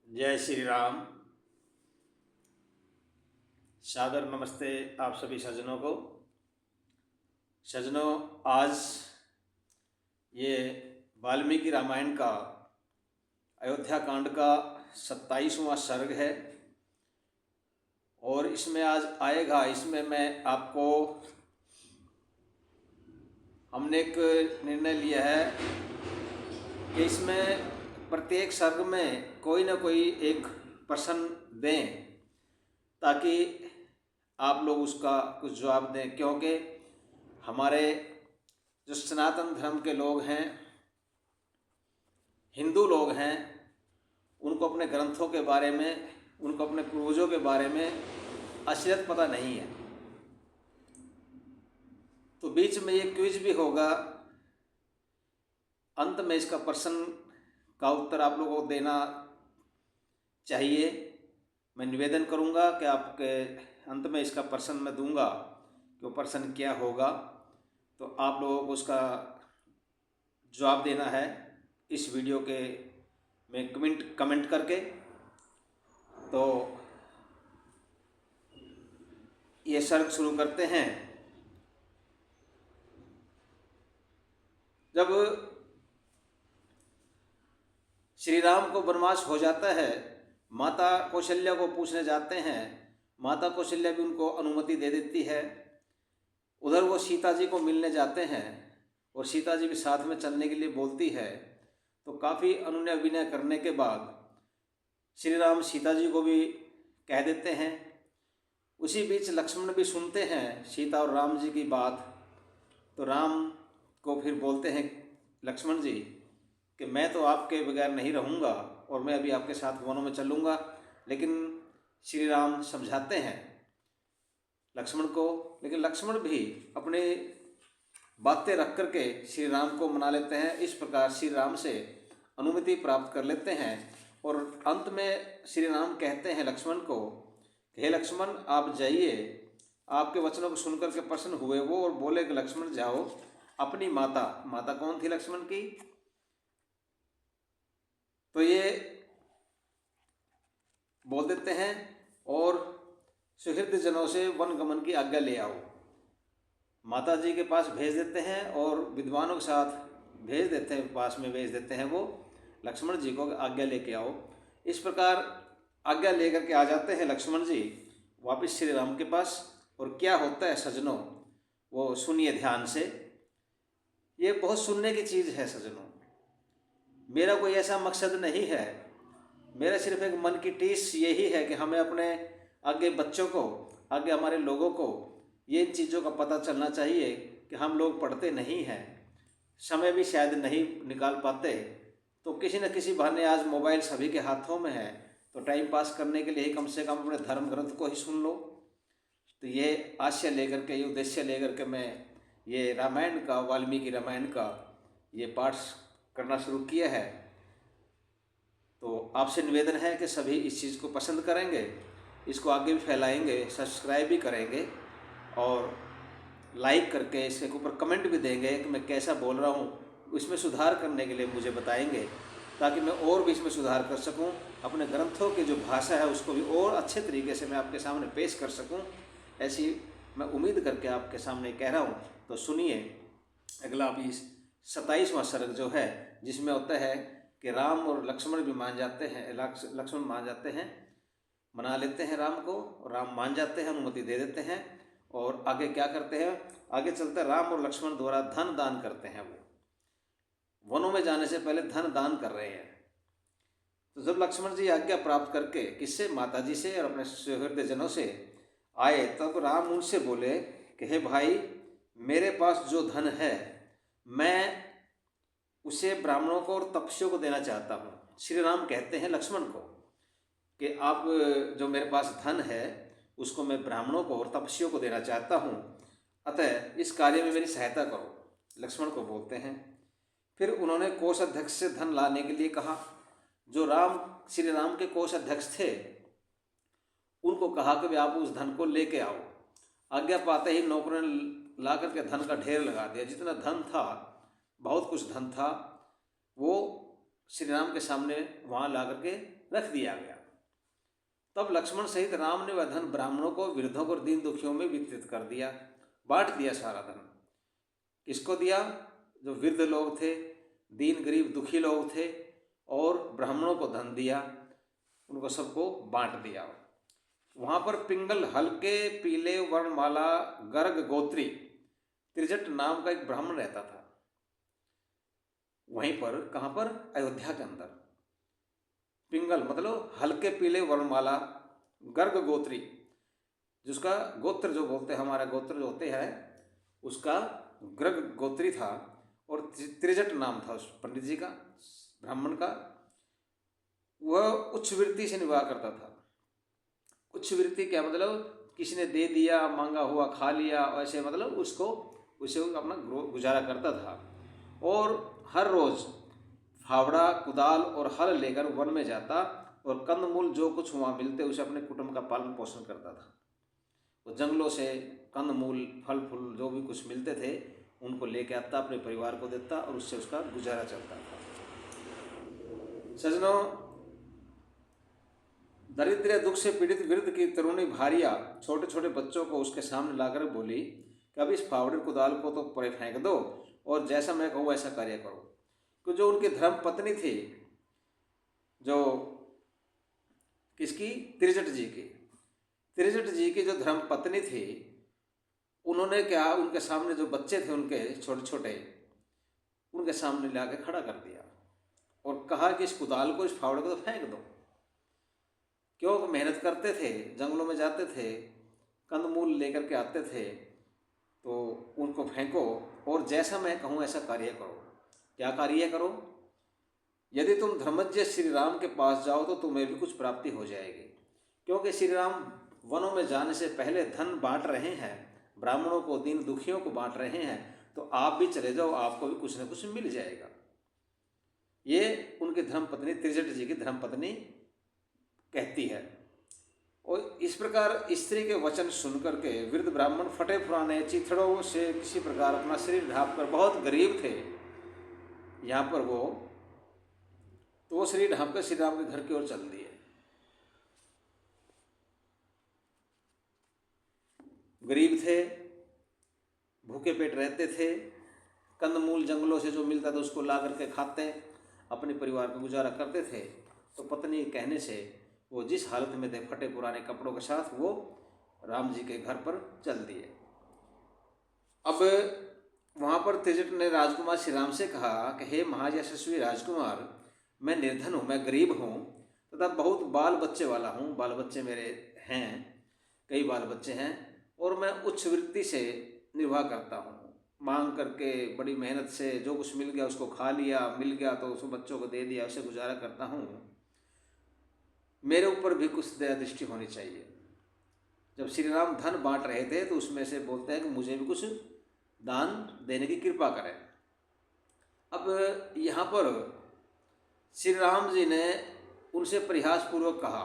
जय श्री राम। सादर नमस्ते आप सभी सज्जनों को। सज्जनों, आज ये वाल्मीकि रामायण का अयोध्या कांड का 27वां सर्ग है और इसमें आज आएगा, इसमें मैं आपको हमने एक निर्णय लिया है कि इसमें प्रत्येक सर्ग में कोई ना कोई एक प्रश्न दें ताकि आप लोग उसका कुछ जवाब दें, क्योंकि हमारे जो सनातन धर्म के लोग हैं, हिंदू लोग हैं, उनको अपने ग्रंथों के बारे में, उनको अपने पूर्वजों के बारे में असलियत पता नहीं है। तो बीच में ये क्विज भी होगा, अंत में इसका प्रश्न का उत्तर आप लोगों को देना चाहिए। मैं निवेदन करूंगा कि आपके अंत में इसका प्रश्न मैं दूंगा कि वो प्रश्न क्या होगा, तो आप लोगों को उसका जवाब देना है इस वीडियो के में कमेंट करके। तो ये सर्ग शुरू करते हैं। जब श्री राम को वनवास हो जाता है, माता कौशल्या को पूछने जाते हैं। माता कौशल्या भी उनको अनुमति दे देती है। उधर वो सीता जी को मिलने जाते हैं और सीता जी भी साथ में चलने के लिए बोलती है। तो काफ़ी अनुनय विनय करने के बाद श्री राम सीता जी को भी कह देते हैं। उसी बीच लक्ष्मण भी सुनते हैं सीता और राम जी की बात। तो राम को फिर बोलते हैं लक्ष्मण जी कि मैं तो आपके बगैर नहीं रहूँगा और मैं अभी आपके साथ वनों में चलूँगा। लेकिन श्री राम समझाते हैं लक्ष्मण को, लेकिन लक्ष्मण भी अपने बातें रख करके श्री राम को मना लेते हैं। इस प्रकार श्री राम से अनुमति प्राप्त कर लेते हैं और अंत में श्री राम कहते हैं लक्ष्मण को कि हे लक्ष्मण, आप जाइए। आपके वचनों को सुनकर के प्रसन्न हुए वो और बोले कि लक्ष्मण जाओ, अपनी माता कौन थी लक्ष्मण की, तो ये बोल देते हैं और सुहृद जनों से वन गमन की आज्ञा ले आओ। माता जी के पास भेज देते हैं और विद्वानों के साथ भेज देते हैं, पास में भेज देते हैं वो लक्ष्मण जी को आज्ञा लेके आओ। इस प्रकार आज्ञा लेकर के आ जाते हैं लक्ष्मण जी वापस श्री राम के पास। और क्या होता है सज्जनों, वो सुनिए ध्यान से। ये बहुत सुनने की चीज़ है सज्जनों। मेरा कोई ऐसा मकसद नहीं है, मेरा सिर्फ एक मन की टीस यही है कि हमें अपने आगे बच्चों को, आगे हमारे लोगों को ये चीज़ों का पता चलना चाहिए कि हम लोग पढ़ते नहीं हैं, समय भी शायद नहीं निकाल पाते। तो किसी न किसी बहाने आज मोबाइल सभी के हाथों में है, तो टाइम पास करने के लिए ही कम से कम अपने धर्म ग्रंथ को ही सुन लो। तो ये आशय लेकर के, ये उद्देश्य लेकर के मैं ये रामायण का, वाल्मीकि रामायण का ये पाठ करना शुरू किया है। तो आपसे निवेदन है कि सभी इस चीज़ को पसंद करेंगे, इसको आगे भी फैलाएंगे, सब्सक्राइब भी करेंगे और लाइक करके इसके ऊपर कमेंट भी देंगे कि मैं कैसा बोल रहा हूँ। इसमें सुधार करने के लिए मुझे बताएंगे ताकि मैं और भी इसमें सुधार कर सकूँ, अपने ग्रंथों की जो भाषा है उसको भी और अच्छे तरीके से मैं आपके सामने पेश कर सकूँ। ऐसी मैं उम्मीद करके आपके सामने कह रहा हूँ। तो सुनिए अगला अभी 27वां सर्ग जो है, जिसमें होता है कि राम और लक्ष्मण भी मान जाते हैं, लक्ष्मण मान जाते हैं, मना लेते हैं राम को, राम मान जाते हैं, अनुमति दे देते हैं। और आगे क्या करते हैं, आगे चलते राम और लक्ष्मण द्वारा धन दान करते हैं। वो वनों में जाने से पहले धन दान कर रहे हैं। तो जब लक्ष्मण जी आज्ञा प्राप्त करके किससे, माता जी से और अपने सुहृद जनों से आए, तब राम उनसे बोले कि हे भाई, मेरे पास जो धन है मैं उसे ब्राह्मणों को और तपस्वियों को देना चाहता हूँ। श्री राम कहते हैं लक्ष्मण को कि आप जो मेरे पास धन है उसको मैं ब्राह्मणों को और तपस्वियों को देना चाहता हूँ, अतः इस कार्य में मेरी सहायता करो, लक्ष्मण को बोलते हैं। फिर उन्होंने कोषाध्यक्ष से धन लाने के लिए कहा। जो श्री राम के कोषाध्यक्ष थे उनको कहा कि आप उस धन को लेके आओ। आज्ञा पाते ही नौकरों ने ला करके धन का ढेर लगा दिया। जितना धन था, बहुत कुछ धन था, वो श्री राम के सामने वहाँ ला करके रख दिया गया। तब लक्ष्मण सहित राम ने वह धन ब्राह्मणों को, वृद्धों को और दीन दुखियों में वितरित कर दिया, बांट दिया सारा धन। किसको दिया? जो वृद्ध लोग थे, दीन गरीब दुखी लोग थे, और ब्राह्मणों को धन दिया, उनको सबको बांट दिया। वहाँ पर पिंगल हल्के पीले वर्णमाला गर्ग गोत्री त्रिजट नाम का एक ब्राह्मण रहता था। वहीं पर, कहाँ पर? अयोध्या के अंदर। पिंगल मतलब हल्के पीले वर्णमाला गर्ग गोत्री, जिसका गोत्र जो बोलते हैं, हमारा गोत्र जो होते हैं, उसका गर्ग गोत्री था। और त्रिजट नाम था उस पंडित जी का, ब्राह्मण का। वह उच्च वृत्ति से निवाह करता था। उच्च वृत्ति क्या मतलब? किसी ने दे दिया, मांगा हुआ खा लिया, ऐसे मतलब उसको उसे अपना गुजारा करता था। और हर रोज फावड़ा, कुदाल और हल लेकर वन में जाता और कंदमूल जो कुछ वहाँ मिलते उसे अपने कुटुंब का पालन पोषण करता था। वो जंगलों से कंदमूल, फल फूल जो भी कुछ मिलते थे उनको लेके आता, अपने परिवार को देता और उससे उसका गुजारा चलता था। सजनों, दरिद्र दुख से पीड़ित वृद्ध की तरुणी भारिया छोटे छोटे बच्चों को उसके सामने लाकर बोली कि अब इस फावड़े कुदाल को तो परे फेंक दो और जैसा मैं कहूँ वैसा कार्य करो। कि जो उनकी धर्म पत्नी थी, जो किसकी? त्रिजट जी की जो धर्म पत्नी थी, उन्होंने क्या, उनके सामने जो बच्चे थे उनके छोटे छोटे, उनके सामने ला के खड़ा कर दिया और कहा कि इस कुदाल को, इस फावड़े को तो फेंक दो। क्यों? मेहनत करते थे, जंगलों में जाते थे, कंदमूल लेकर के आते थे, तो उनको फेंको और जैसा मैं कहूँ ऐसा कार्य करो। क्या कार्य करो? यदि तुम धर्मज्ञ श्री राम के पास जाओ तो तुम्हें भी कुछ प्राप्ति हो जाएगी। क्योंकि श्री राम वनों में जाने से पहले धन बांट रहे हैं, ब्राह्मणों को, दीन दुखियों को बांट रहे हैं, तो आप भी चले जाओ, आपको भी कुछ न कुछ मिल जाएगा। ये उनकी धर्मपत्नी, त्रिजट जी की धर्मपत्नी कहती है। और इस प्रकार स्त्री के वचन सुनकर के वृद्ध ब्राह्मण फटे पुराने चिथड़ों से किसी प्रकार अपना शरीर ढाँप कर, बहुत गरीब थे यहाँ पर वो, तो वो शरीर ढाँप कर श्री राम के घर की ओर चल दिए। गरीब थे, भूखे पेट रहते थे, कंदमूल जंगलों से जो मिलता था उसको ला करके खाते, अपने परिवार का गुजारा करते थे। तो पत्नी के कहने से वो जिस हालत में थे, फटे पुराने कपड़ों के साथ, वो राम जी के घर पर चल दिए। अब वहाँ पर त्रिजट ने राजकुमार श्री राम से कहा कि हे महायशस्वी राजकुमार, मैं निर्धन हूँ, मैं गरीब हूँ तथा बहुत बाल बच्चे वाला हूँ। बाल बच्चे मेरे हैं, कई बाल बच्चे हैं, और मैं उच्च वृत्ति से निर्वाह करता हूँ। मांग करके, बड़ी मेहनत से जो कुछ मिल गया उसको खा लिया, मिल गया तो उसको बच्चों को दे दिया, उसे गुजारा करता हूँ। मेरे ऊपर भी कुछ दया दृष्टि होनी चाहिए। जब श्री राम धन बांट रहे थे तो उसमें से बोलते हैं कि मुझे भी कुछ दान देने की कृपा करें। अब यहाँ पर श्री राम जी ने उनसे परिहास पूर्वक कहा।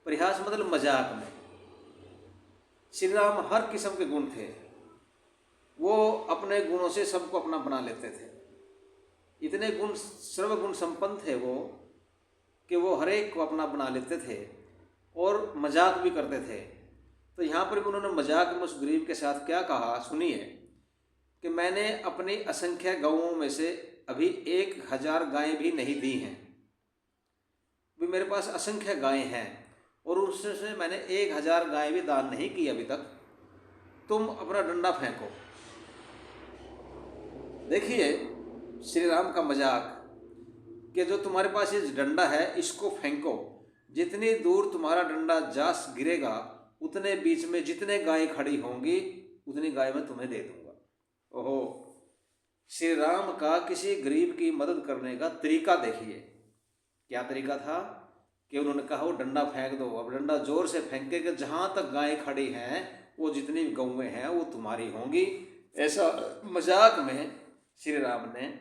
परिहास मतलब मजाक में। श्री राम हर किस्म के गुण थे, वो अपने गुणों से सबको अपना बना लेते थे। इतने गुण, सर्वगुण संपन्न थे वो, कि वो हर एक को अपना बना लेते थे और मजाक भी करते थे। तो यहाँ पर भी उन्होंने मजाक में उस गरीब के साथ क्या कहा, सुनिए कि मैंने अपनी असंख्य गौओं में से अभी 1000 गायें भी नहीं दी हैं। भी मेरे पास असंख्य गायें हैं और उससे मैंने 1000 गायें भी दान नहीं की अभी तक। तुम अपना डंडा फेंको। देखिए श्री राम का मजाक, कि जो तुम्हारे पास ये डंडा है इसको फेंको, जितनी दूर तुम्हारा डंडा जा गिरेगा उतने बीच में जितने गायें खड़ी होंगी उतनी गाय मैं तुम्हें दे दूंगा। ओहो, श्री राम का किसी गरीब की मदद करने का तरीका देखिए। क्या तरीका था कि उन्होंने कहा वो डंडा फेंक दो। अब डंडा जोर से फेंके कि जहाँ तक गायें खड़ी हैं वो जितनी गौएं हैं वो तुम्हारी होंगी। ऐसा मजाक में श्री राम ने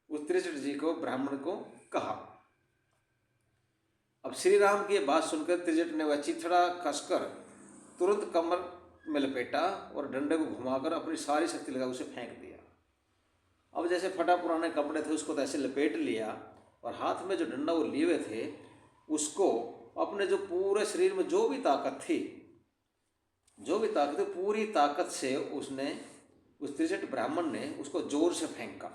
उस त्रिजट जी को, ब्राह्मण को कहा। अब श्री राम की बात सुनकर त्रिजट ने वह चिथड़ा कसकर तुरंत कमर में लपेटा और डंडे को घुमाकर अपनी सारी शक्ति लगा उसे फेंक दिया। अब जैसे फटा पुराने कपड़े थे उसको तो ऐसे लपेट लिया और हाथ में जो डंडा वो लिए हुए थे उसको अपने जो पूरे शरीर में जो भी ताकत थी, पूरी ताकत से उसने, उस त्रिजट ब्राह्मण ने उसको जोर से फेंका।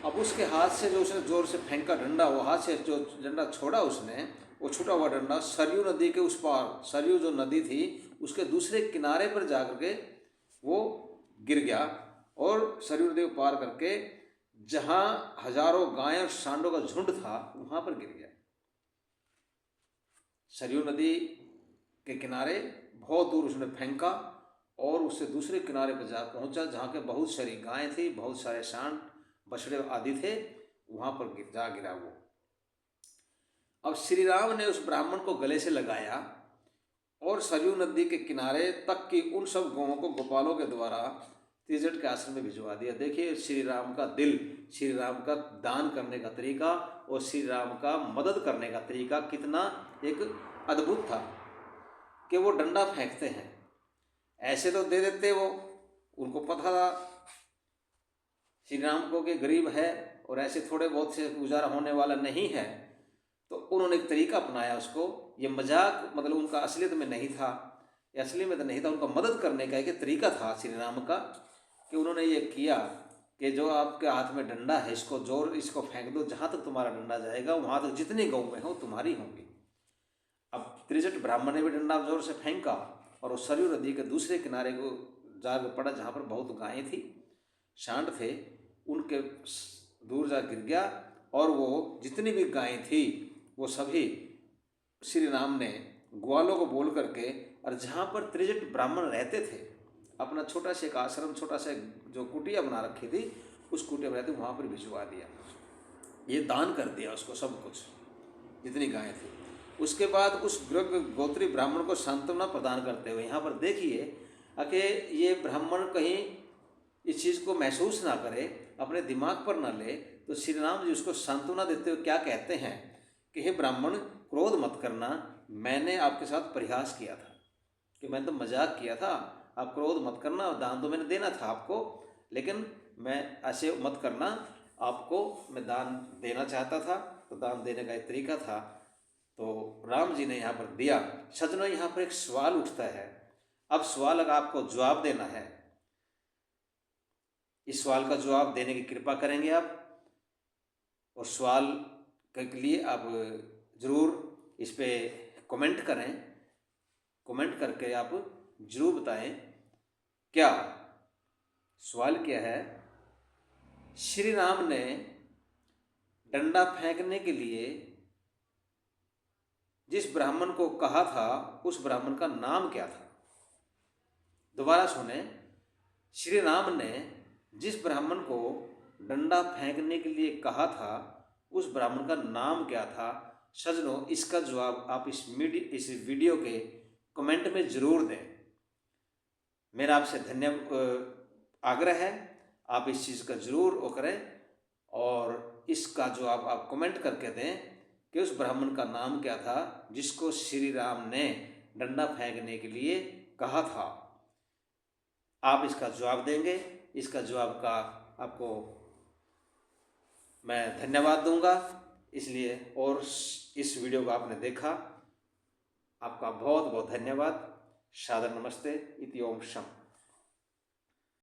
अब उसके हाथ से जो उसने जोर से फेंका डंडा, वो हाथ से जो डंडा छोड़ा उसने, वो छूटा हुआ डंडा सरयू नदी के उस पार, सरयू जो नदी थी उसके दूसरे किनारे पर जा करके वो गिर गया, और सरयू नदी को पार करके जहाँ हजारों गायें और सांडों का झुंड था वहाँ पर गिर गया। सरयू नदी के किनारे बहुत दूर उसने फेंका और उससे दूसरे किनारे पर जा पहुँचा जहाँ के बहुत सारी गायें थी, बहुत सारे सांड बछड़े आदि थे, वहाँ पर जा गिरा वो। अब श्री राम ने उस ब्राह्मण को गले से लगाया और सरयू नदी के किनारे तक की उन सब गौओं को गोपालों के द्वारा त्रिजट के आश्रम में भिजवा दिया। देखिए श्री राम का दिल, श्री राम का दान करने का तरीका और श्री राम का मदद करने का तरीका कितना एक अद्भुत था कि वो डंडा फेंकते हैं, ऐसे तो दे देते वो, उनको पता था श्री राम को कि गरीब है और ऐसे थोड़े बहुत से गुजारा होने वाला नहीं है, तो उन्होंने एक तरीका अपनाया उसको। ये मजाक मतलब उनका असलियत में नहीं था, असली में तो नहीं था, उनका मदद करने का एक तरीका था श्री राम का, कि उन्होंने ये किया कि जो आपके हाथ में डंडा है इसको फेंक दो, जहाँ तक तुम्हारा डंडा जाएगा वहाँ तक जितनी गौ में हो तुम्हारी होंगी। अब त्रिजट ब्राह्मण ने भी डंडा जोर से फेंका और वो सरयू नदी के दूसरे किनारे को जाकर पड़ा जहाँ पर बहुत गायें थी, सांड थे, उनके दूर जा गिर गया और वो जितनी भी गायें थी वो सभी श्री राम ने ग्वालों को बोल करके, और जहाँ पर त्रिजट ब्राह्मण रहते थे अपना छोटा सा एक आश्रम, छोटा सा जो कुटिया बना रखी थी, उस कुटिया में रहते वहाँ पर भिजवा दिया, ये दान कर दिया उसको सब कुछ जितनी गायें थी। उसके बाद उस गोत्री ब्राह्मण को सांत्वना प्रदान करते हुए, यहाँ पर देखिए कि ये ब्राह्मण कहीं इस चीज़ को महसूस ना करे, अपने दिमाग पर ना ले, तो श्री राम जी उसको सांत्वना देते हुए क्या कहते हैं कि हे ब्राह्मण क्रोध मत करना, मैंने आपके साथ परिहास किया था, कि मैंने तो मजाक किया था, आप क्रोध मत करना, दान तो मैंने देना था आपको, लेकिन मैं ऐसे मत करना, आपको मैं दान देना चाहता था, तो दान देने का एक तरीका था, तो राम जी ने यहाँ पर दिया। सज्जनों यहाँ पर एक सवाल उठता है, अब सवाल अगर आपको जवाब देना है, इस सवाल का जवाब देने की कृपा करेंगे आप, और सवाल के लिए आप ज़रूर इस पे कमेंट करें, कमेंट करके आप ज़रूर बताएं क्या सवाल क्या है। श्री राम ने डंडा फेंकने के लिए जिस ब्राह्मण को कहा था उस ब्राह्मण का नाम क्या था? दोबारा सुने, श्री राम ने जिस ब्राह्मण को डंडा फेंकने के लिए कहा था उस ब्राह्मण का नाम क्या था? सज्जनों इसका जवाब आप इस वीडियो के कमेंट में ज़रूर दें। मेरा आपसे आग्रह है, आप इस चीज़ का ज़रूर वो करें और इसका जवाब आप कमेंट करके दें कि उस ब्राह्मण का नाम क्या था जिसको श्री राम ने डंडा फेंकने के लिए कहा था। आप इसका जवाब देंगे, इसका जवाब का आपको मैं धन्यवाद दूंगा इसलिए, और इस वीडियो को आपने देखा, आपका बहुत बहुत धन्यवाद। सादर नमस्ते। इति ओम शम।